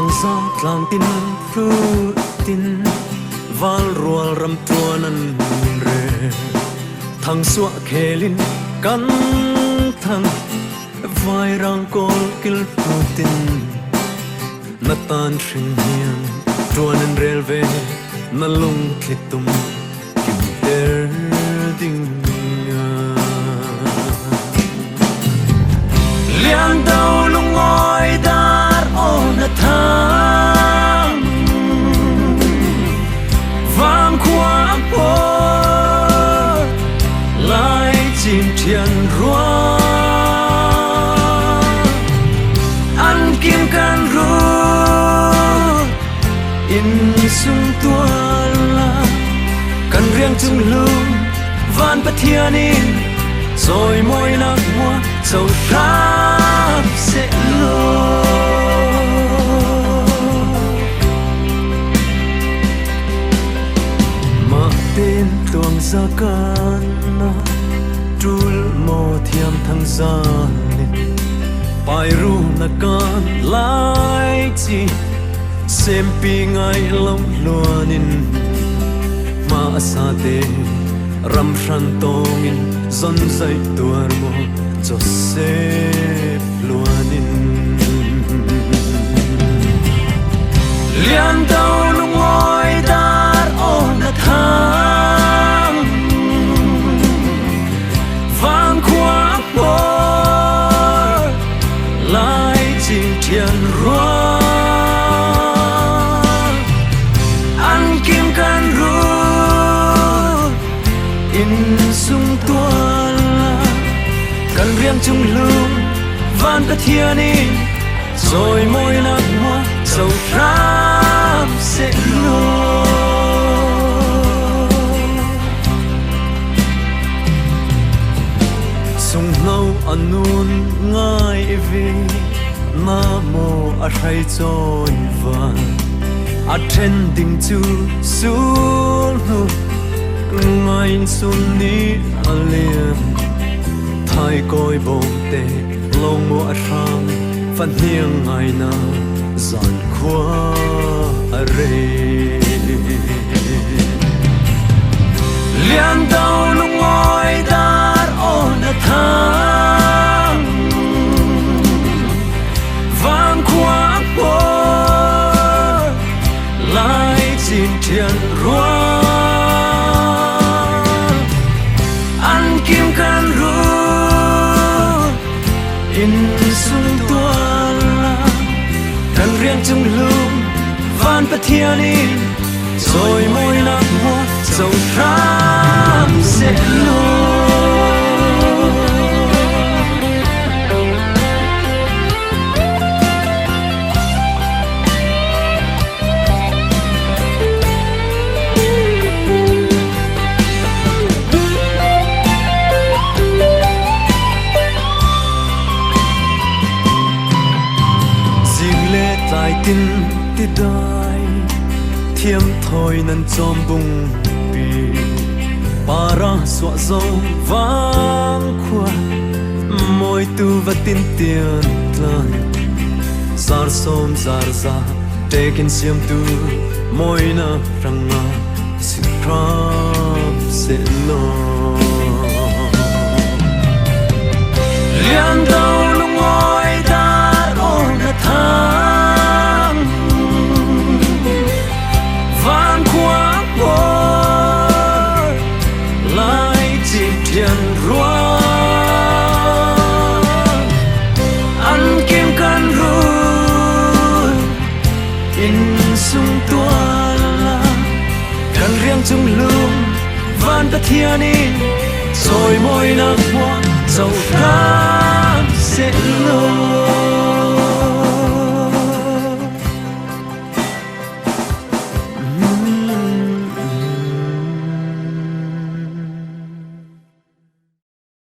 thằng gió làng tin phu tin val rual ram tua nan re thằng suwa khelin kan thằng vai rang kol kil phu tin na tan shing hian tua nan rel ve na lung khitum kim ter ding liang dau lung ngoi dar o na thang vang khoa po lai chim thian rua ăn kim can ru in sung tua la kan riang chung lung van pathianin rồi môi nắng hoa sầu khát sẽ lo mà tên tuồng ra can trul mò thiam thăng gia nên bài ru na can lai chi xem pi ngay lòng luanin mà sa te ram shan tongin zon zai tuar mo Joseph luanin lian dau lung ngoi dar o na thang vang khoa po lai chim thian rua ăn kim can ru in sung tua la kan riang chung lung van pathianin rồi môi nắng hoa sầu khát sẽ lo sung nâu anun ngai vi na mo a hai choi van a then ding chu sul nu ngay xuân ní aliam thay coi bông tê lâu mùa sang phân hiang ngày na giàn khoa re lian dau lung ngoi dar o na thang vang khoa po lai chim thian rua kim can ru in sung tua la kan riang chung lung van pathianin rồi môi nắng hoa sầu khát sẽ lo tin ti dai thiam thôi nan chom bung pi para xóa dấu vang khoa môi tu và tin tiền lan zar som zar za tekin siam tu môi na rang na si krap se no lian dau lung ngoi dar o na thang van khoa po lai chim thian rua ăn kim can ru in sung tua la kan riang chung lung van pathianin rồi môi nắng hoa sầu khát sẽ lo